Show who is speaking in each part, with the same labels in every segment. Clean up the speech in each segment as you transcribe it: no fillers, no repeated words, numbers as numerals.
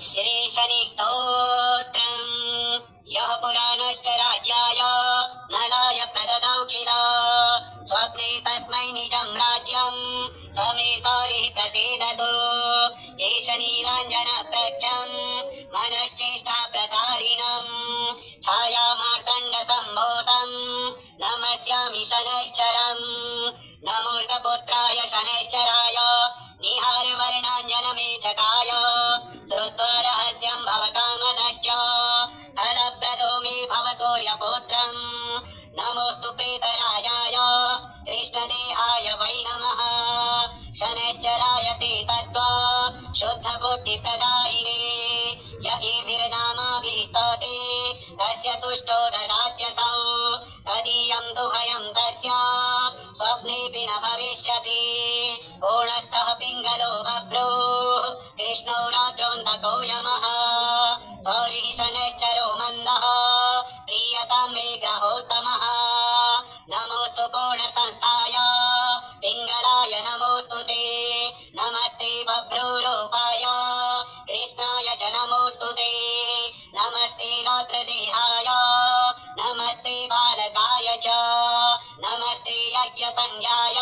Speaker 1: श्री स्तोत्रम् यः पुराणश्च राज्याय नलाय प्रददौ किल स्वप्ने तस्मै निजं राज्यम् समे सौरिः प्रसीदतु एष नीलाञ्जन प्रख्यम् मनश्चेष्टा प्रसारिणम् छायामार्तण्ड सम्भूतम् नमस्यामि शनैश्चरम् नमोर्कपुत्राय शनैश्चराय निहारवर्णाञ्जनमेचकाय श्रुत्वा रहस्यम् भवकामदश्च फलप्रदो मे भव सूर्यपुत्रम् नमोऽस्तु प्रीतराजाय कृष्णदेहाय वै नमः शनैश्चराय ते तत्त्वा शुद्धबुद्धिप्रदायिने य एभिर्नामाभिः स्तौते तस्य तुष्टो ददात्यसौ तदीयम् तु भयम् तस्य स्वप्नेऽपि न भविष्यति कोणस्थः पिङ्गलो बभ्रूः कृष्णौ रात्रोऽन्तको यमः सौरिः शनैश्चरो मन्दः प्रीयताम् मे ग्रहोत्तमः नमोऽस्तु कोणसंस्थाय पिङ्गलाय नमोऽस्तु ते नमस्ते बभ्रूरूपाय कृष्णाय च नमोऽस्तु ते नमस्ते रात्रदेहाय नमस्ते बालकाय च नमस्ते यज्ञसंज्ञाय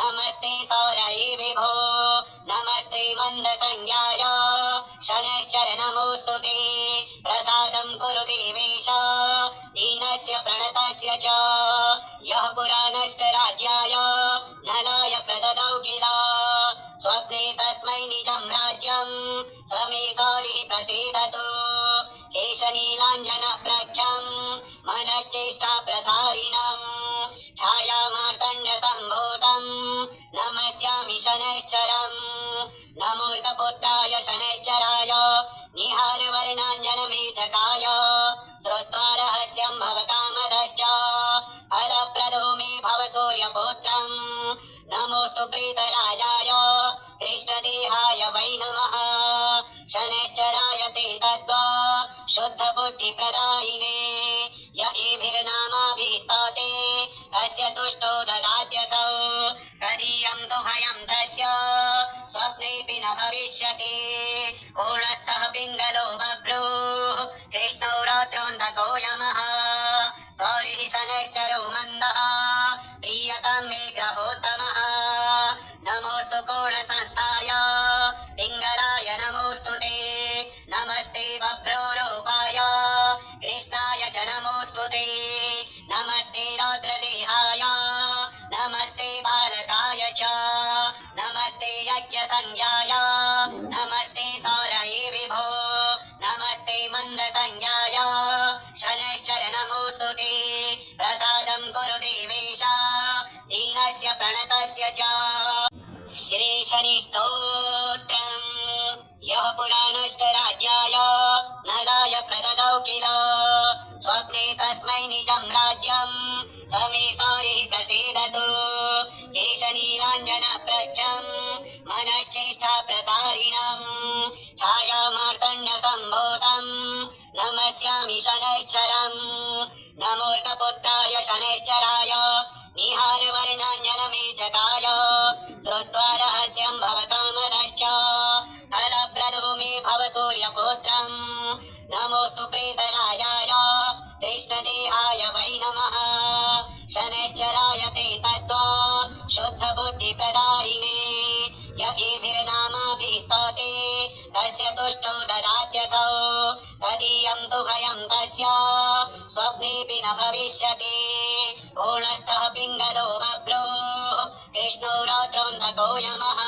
Speaker 1: नमस्ते सौरये विभो नमस्ते मन्दसंज्ञाय शनैश्चर नमोऽस्तु ते प्रसादं कुरु देवेश दीनस्य प्रणतस्य च यः पुराणश्च राज्याय नलाय प्रददौ किल स्वप्ने तस्मै निजं राज्यम् समे सौरिः प्रसीदतु एष नीलाञ्जन प्रख्यम् मनश्चेष्टा प्रसारिणम् छायामार्तण्ड सम्भूतम् नमस्यामि शनैश्चरम् नमोर्कपुत्राय शनैश्चराय निहारवर्णाञ्जनमेचकाय श्रुत्वा रहस्यम् भवकामदश्च फलप्रदो मे भव सूर्यपुत्रम् नमोऽस्तु प्रीतराजाय कृष्णदेहाय वै नमः शनैश्चराय ते तत्त्वा शुद्धबुद्धिप्रदायिने य एभिर्नामाभिः स्तौते तस्य तुष्टो ददात्यसौ तदीयम् तु भयम् तस्य स्वप्नेऽपि न भविष्यति कोणस्थः पिङ्गलो बभ्रूः कृष्णौ रात्रोऽन्तको यमः सौरिः शनैश्चरो मन्दः प्रीयताम् मे ग्रहोत्तमः नमोऽस्तु कोणसंस्थाय पिङ्गलाय नमोऽस्तु ते नमस्ते बभ्रूरूपाय कृष्णाय च नमोऽस्तु ते नमस्ते रात्रदेहाय नमस्ते बालकाय च नमस्ते यज्ञसंज्ञाय नमस्ते सौरये विभो नमस्ते मन्दसंज्ञाय शनैश्चर नमोऽस्तु ते प्रसादं कुरु देवेश दीनस्य प्रणतस्य च श्री स्तोत्रम् यः पुराणश्च राज्याय नलाय प्रददौ किल स्वप्ने तस्मै निजं राज्यम् समे सौरिः प्रसीदतु एष नीलाञ्जन प्रख्यम् मनश्चेष्टा प्रसारिणम् छायामार्तण्ड सम्भूतम् नमस्यामि शनैश्चरम् नमोर्कपुत्राय शनैश्चराय निहारवर्णाञ्जनमेचकाय श्रुत्वा रहस्यम् भवकामदश्च फलप्रदो मे भव सूर्यपुत्रम् नमोऽस्तु प्रीतराजाय कृष्णदेहाय वै नमः शनैश्चराय ते तत्त्वा शुद्धबुद्धिप्रदायिने य एभिर्नामाभिः स्तौते तस्य तुष्टो ददात्यसौ तदीयम् तु भयम् तस्य स्वप्नेऽपि न भविष्यति कोणस्थः पिङ्गलो बभ्रूः कृष्णौ रात्रोऽन्तको यमः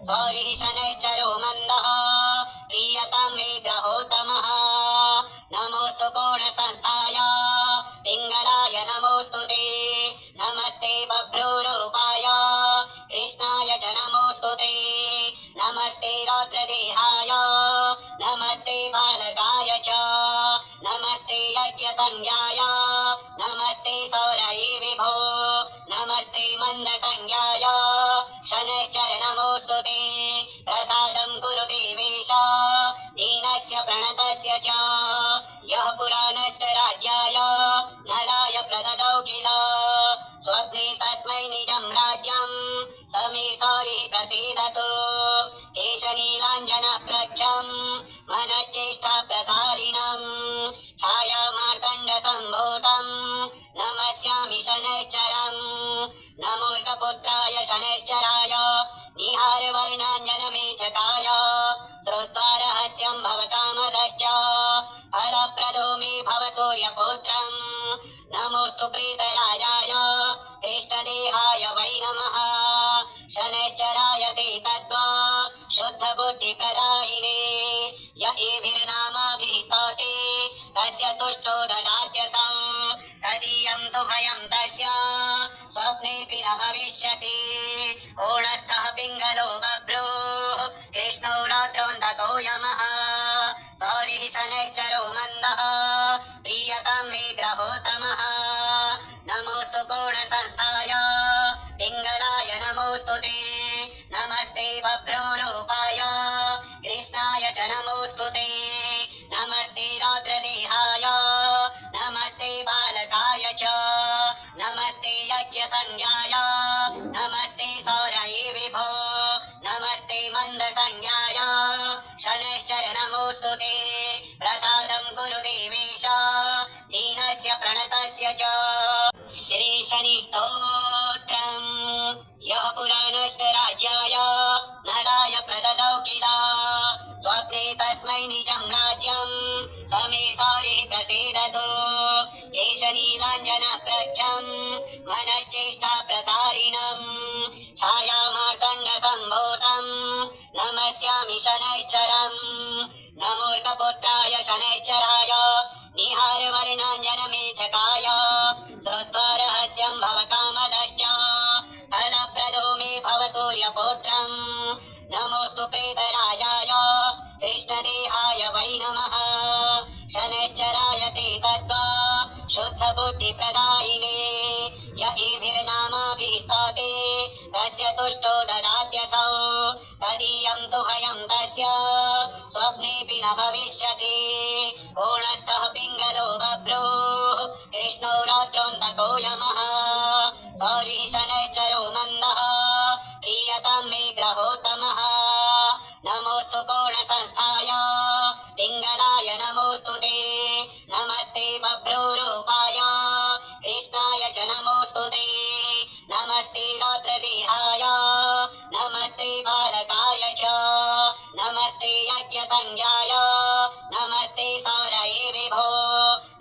Speaker 1: सौरिः शनैश्चरो मन्दः प्रीयताम् मे ग्रहोत्तमः नमोऽस्तु कोणसंस्थाय पिङ्गलाय नमोऽस्तु ते नमस्ते बभ्रूरूपाय कृष्णाय च नमोऽस्तु ते नमस्ते रात्रदेहाय नमस्ते बालकाय च नमस्ते यज्ञसंज्ञाय नमस्ते सौरये विभो नमस्ते मन्दसंज्ञाय शनैश्चर नमोऽस्तु ते प्रसादं कुरु देवेश दीनस्य प्रणतस्य च यः पुराणश्च राज्याय नलाय प्रददौ किल स्वप्ने तस्मै निजं राज्यम् समे सौरिः प्रसीदतु एष नीलाञ्जन प्रख्यम् मनश्चेष्टा प्रसारिणम् छायामार्तण्डसम्भूतम् नमस्यामि शनैश्चरम् नमोर्कपुत्राय शनैश्चराय निहारवर्णाञ्जनमेचकाय श्रुत्वा रहस्यम् भवकामदश्च फलप्रदो मे भव सूर्यपुत्रम् नमोऽस्तु प्रीतराजाय कृष्णदेहाय वै नमः शनैश्चराय ते तद्वा शुद्धबुद्धिप्रदायिने य एभिर्नामाभिः स्तौते तस्य तुष्टो ददात्यसौ तदीयम् तु भयम् तस्य स्वप्नेऽपि न भविष्यति कोणस्थः पिङ्गलो बभ्रो कृष्णौ रात्रौन्दतो यमः सौरिः शनैश्चरो मन्दः प्रीयताम् मे ग्रहोत्तमः नमोऽस्तु कोणसंस्थाय पिङ्गलाय नमोऽस्तु ते नमस्ते बभ्रोरूपाय कृष्णाय च नमोऽस्तु ते नमस्ते रात्रदेहाय नमस्ते बालकाय च नमस्ते यज्ञसंज्ञाय नमस्ते सौरये विभो नमस्ते मन्दसंज्ञाय शनैश्चर नमोऽस्तु ते प्रसादं कुरु देवेश दीनस्य प्रणतस्य च श्रीशनिस्तोत्रम् यः पुराणश्चराज्याय नलाय प्रददौ किल स्वप्ने तस्मै निजं राज्यम् समे सौरिः प्रसीदतु एष नीलाञ्जनप्रख्यम् मनश्चेष्टा प्रसारिणम् छायामार्तण्डसम्भूतम् नमस्यामि शनैश्चरम् नमोर्कपुत्राय शनैश्चराय निहारवर्णाञ्जनमेचकाय श्रुत्वा रहस्यम् भवकामदश्च फलप्रदो मे भव सूर्यपुत्रम् नमोऽस्तु प्रेतराजाय कृष्णदेहाय वै नमः शनैश्चराय ते तद्वा शुद्धबुद्धिप्रदायिने य एभिर्नामाभिः स्तौते तस्य तुष्टो ददात्यसौ तदीयम् तु भयम् तस्य स्वप्नेऽपि न भविष्यति कोणस्थः पिङ्गलो बभ्रो कृष्णौ रात्रौन्दको यमः सौरिः शनैश्चरो मन्दः प्रीयताम् मे ग्रहोत्तमः नमोऽस्तु कोणसंस्थाय पिङ्गलाय नमोऽस्तु ते नमस्ते बभ्रोरूपाय कृष्णाय च नमोऽस्तु ते नमस्ते रात्रदेहाय नमस्ते बालकाय च नमस्ते यज्ञसंज्ञाय नमस्ते सौरये विभो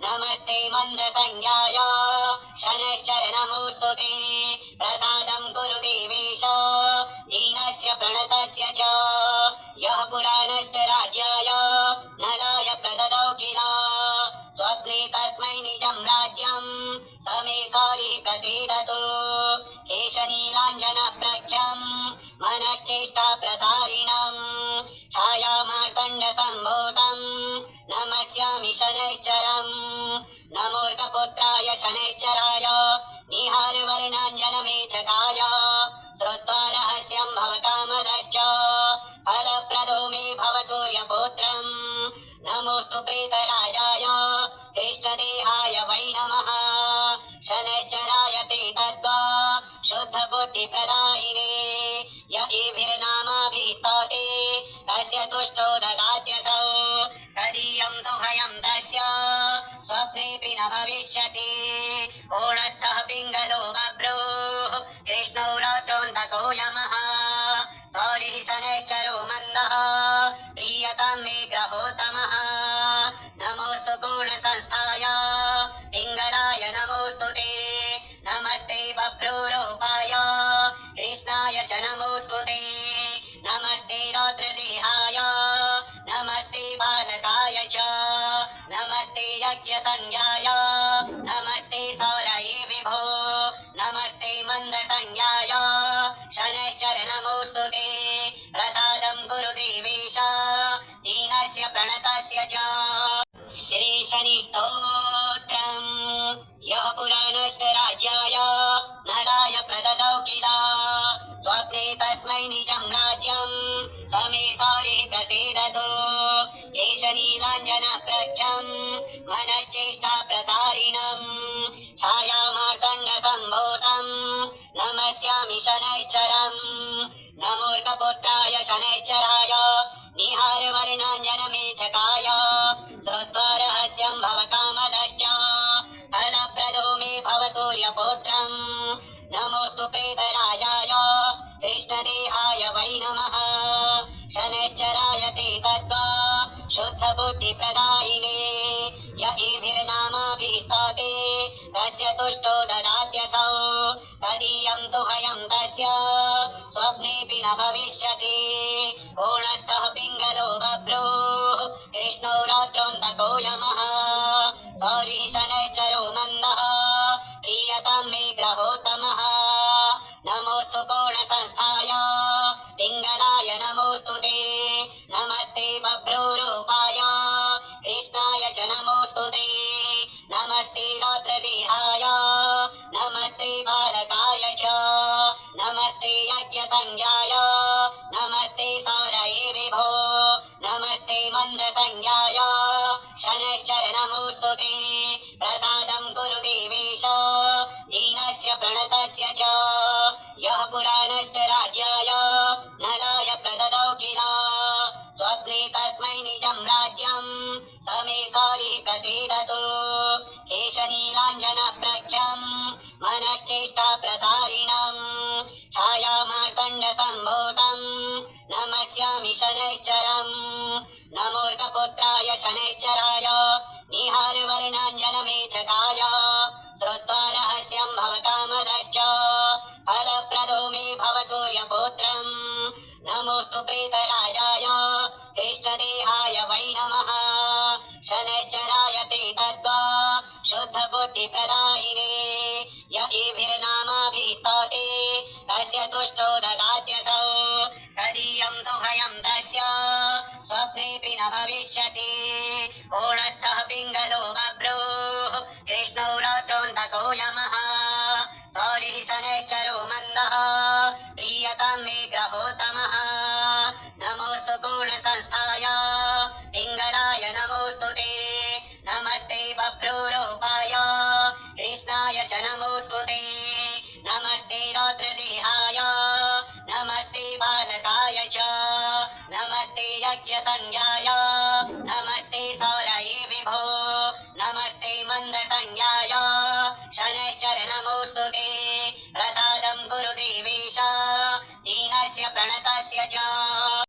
Speaker 1: नमस्ते मन्दसंज्ञाय शनैश्चर नमोऽस्तु ते प्रसादं कुरु देवेश दीनस्य प्रणतस्य च यः पुराणश्चराज्याय नलाय प्रददौ किल स्वप्ने तस्मै निजं राज्यम् समे सौरिः प्रसीदतु एष नीलाञ्जनप्रख्यम् मनश्चेष्टा प्रसारिणम् छायामार्तण्डसम्भूतम् नमस्यामि शनैश्चरम् नमोर्कपुत्राय शनैश्चराय निहारवर्णाञ्जनमेचकाय श्रुत्वा रहस्यम् भवकामदश्च फलप्रदो मे भव सूर्यपुत्रम् नमोऽस्तु प्रेतराजाय कृष्णदेहाय वै नमः शनैश्चराय ते तद्वा शुद्धबुद्धिप्रदायिने य एभिर्नामाभिः स्तौते तस्य तुष्टो ददात्यसौ तदीयम् तु भयम् तस्य स्वप्नेऽपि न भविष्यति कोणस्थः पिङ्गलो बभ्रो कृष्णौ रात्रौन्दको यमः सौरिः शनैश्चरो मन्दः प्रीयताम् मे ग्रहोत्तमः नमोऽस्तु कोणसंस्थाय पिङ्गलाय नमोऽस्तु ते नमस्ते बभ्रोरूपाय कृष्णाय च नमोऽस्तु ते नमस्ते रात्रदेहाय नमस्ते बालकाय च नमस्ते यज्ञसंज्ञाय नमस्ते सौरये विभो नमस्ते मन्दसंज्ञाय शनैश्चर नमोऽस्तु ते प्रसादं कुरु देवेश दीनस्य प्रणतस्य च श्रीशनिस्तोत्रम् यः पुराणश्चराज्याय नलाय प्रददौ किल स्वप्ने तस्मै निजं राज्यम् समे सौरिः प्रसीदतु एष नीलाञ्जनप्रख्यम् मनश्चेष्टा प्रसारिणम् छायामार्तण्डसम्भूतम् नमस्यामि शनैश्चरम् नमोर्कपुत्राय शनैश्चराय निहारवर्णाञ्जनमेचकाय शुद्धबुद्धिप्रदायिने य एभिर्नामाभिः स्तौते तस्य तुष्टो ददात्यसौ तदीयं तु भयं तस्य स्वप्नेऽपि न भविष्यति कोणस्थः पिङ्गलो बभ्रुः कृष्णौ रात्रोऽन्तको यमः सौरिः शनैश्चरो मन्दः प्रीयतां मे ग्रहोत्तमः नमोऽस्तु कोणसंस्थाय पिङ्गलाय नमोऽस्तु ते नमस्ते बभ्रूरूपाय कृष्णाय च नमोऽस्तु ते नमस्ते रात्रदेहाय नमस्ते बालकाय च नमस्ते यज्ञसंज्ञाय नमस्ते सौरये विभो नमस्ते मन्दसंज्ञाय शनैश्चर नमोऽस्तु ते प्रसादं कुरु देवेश दीनस्य प्रणतस्य च यः पुराणश्च राज्याय नलाय प्रददौ किल स्वप्ने तस्मै निजं राज्यं स मे सौरिः प्रसीदतु केशनीलाञ्जनप्रख्यं मनश्चेष्टा प्रसारिणं छायामार्तण्डसम्भूतं नमस्यामि शनैश्चरम् नमोर्कपुत्राय शनैश्चराय निहारवर्णाञ्जनमेचकाय श्रुत्वा रहस्यं भवकामदश्च फलप्रदो मे भव सूर्यपुत्रम् नमोऽस्तु प्रेतराजाय कृष्णदेहाय वै नमः शनैश्चराय ते तद्वा शुद्धबुद्धिप्रदायिने य एभिर्नामाभिः स्तौते तस्य तुष्टो ददात्यसौ तदीयं तु भयं तस्य स्वप्नेऽपि न भविष्यति कोणस्थः पिङ्गलो बभ्रुः कृष्णौ रात्रोऽन्तको यमः सौरिः शनैश्चरो मन्दः प्रीयतां मे ग्रहोत्तमः नमोऽस्तु कोणसंस्थाय पिङ्गलाय नमोऽस्तु ते नमस्ते बभ्रूरूपाय कृष्णाय च नमोऽस्तु ते नमस्ते रात्रदेहाय नमस्ते बालकाय च नमस्ते यज्ञसंज्ञाय नमस्ते सौरये विभो नमस्ते मन्दसंज्ञाय शनैश्चर नमोऽस्तु ते प्रसादं कुरु देवेश दीनस्य प्रणतस्य च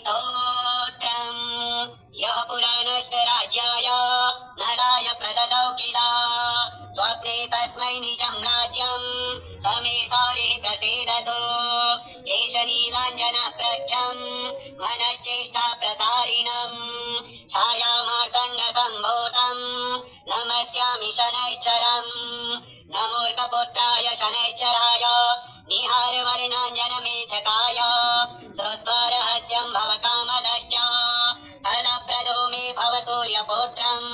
Speaker 1: श्रीशनिस्तोत्रम् यः पुराणश्च राज्याय नलाय प्रददौ किल स्वप्ने तस्मै निजं राज्यं स मे सौरिः प्रसीदतु केशनीलाञ्जनप्रख्यं मनश्चेष्टा प्रसारिणं छायामार्तण्डसम्भूतं नमस्यामि शनैश्चरम् नमोर्कपुत्राय शनैश्चराय निहारवर्णाञ्जनमेचकाय श्रुत्वा रहस्यं भवकामदश्च फलप्रदो मे भव सूर्यपुत्रम्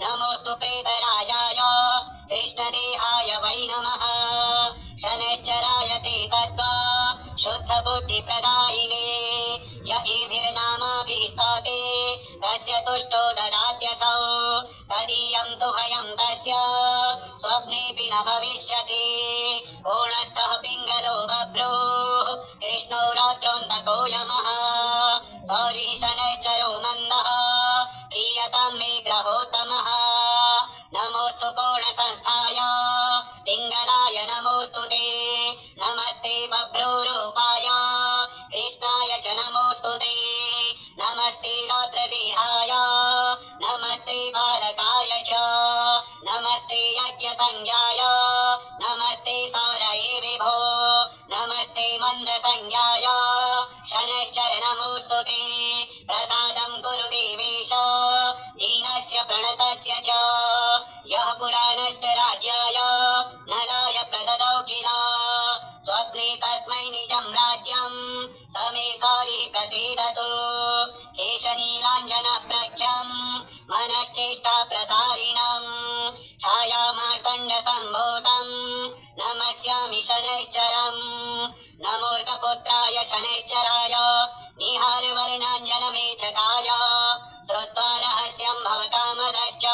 Speaker 1: नमोऽस्तु प्रेतराजाय कृष्णदेहाय वै नमः शनैश्चराय ते तद्वा शुद्धबुद्धिप्रदायिने य एभिर्नामाभिः स्तौते तस्य तुष्टो ददात्यसौ तदीयं तु भयं तस्य स्वप्नेऽपि न भविष्यति कोणस्थः पिङ्गलो बभ्रुः कृष्णौ रात्रोऽन्तको यमः सौरिः शनैश्चरो मन्दः प्रीयतां मे ग्रहोत्तमः नमोऽस्तु कोणसंस्थाय पिङ्गलाय नमोऽस्तु ते नमस्ते बभ्रूरूपाय कृष्णाय च नमोऽस्तु ते नमस्ते रात्रदेहाय नमस्ते बालकाय च नमस्ते यज्ञसंज्ञाय नमस्ते सौरये विभो नमस्ते मन्दसंज्ञाय शनैश्चर नमोऽस्तु ते प्रसादं कुरु देवेश दीनस्य प्रणतस्य च यः पुराणश्च राज्याय नलाय प्रददौ किल स्वप्ने तस्मै निजं राज्यं स मे सौरिः प्रसीदतु केशनीलाञ्जनप्रख्यं मनश्चेष्टा प्रसारिणं छायामार्तण्डसम्भूतं नमस्यामि शनैश्चरम् नमोर्कपुत्राय शनैश्चराय निहारवर्णाञ्जनमेचकाय श्रुत्वा रहस्यं भवकामदश्च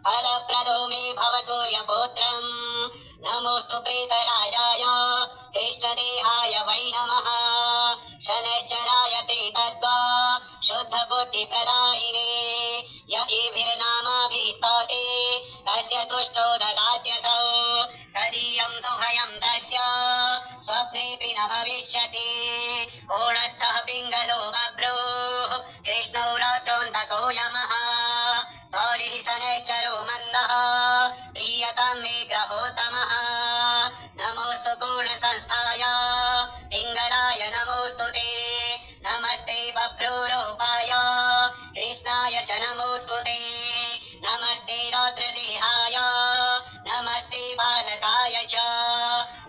Speaker 1: फलप्रदो मे भव सूर्यपुत्रम् नमोऽस्तु प्रेतराजाय कृष्णदेहाय वै नमः शनैश्चराय ते तद्वा शुद्धबुद्धिप्रदायिने य एभिर्नामाभिः स्तौते तस्य तुष्टो ददात्यसौ तदीयं तु भयं तस्य स्वप्नेऽपि न भविष्यति कोणस्थः पिङ्गलो बभ्रुः कृष्णौ शनैश्चरो मन्दः प्रीयतां मे ग्रहोत्तमः नमोऽस्तु गुणसंस्थाय पिङ्गलाय नमोऽस्तु ते नमस्ते बभ्रूरूपाय कृष्णाय च नमोऽस्तु ते नमस्ते रौद्रदेहाय नमस्ते बालकाय च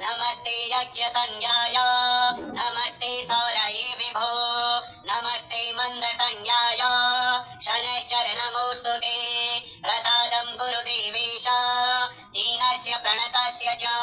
Speaker 1: नमस्ते यज्ञसंज्ञाय नमस्ते सौरये विभो नमस्ते मन्दसंज्ञाय शनैश्चर नमोऽस्तु ते प्रसादं गुरुदेवेश दीनस्य प्रणतस्य च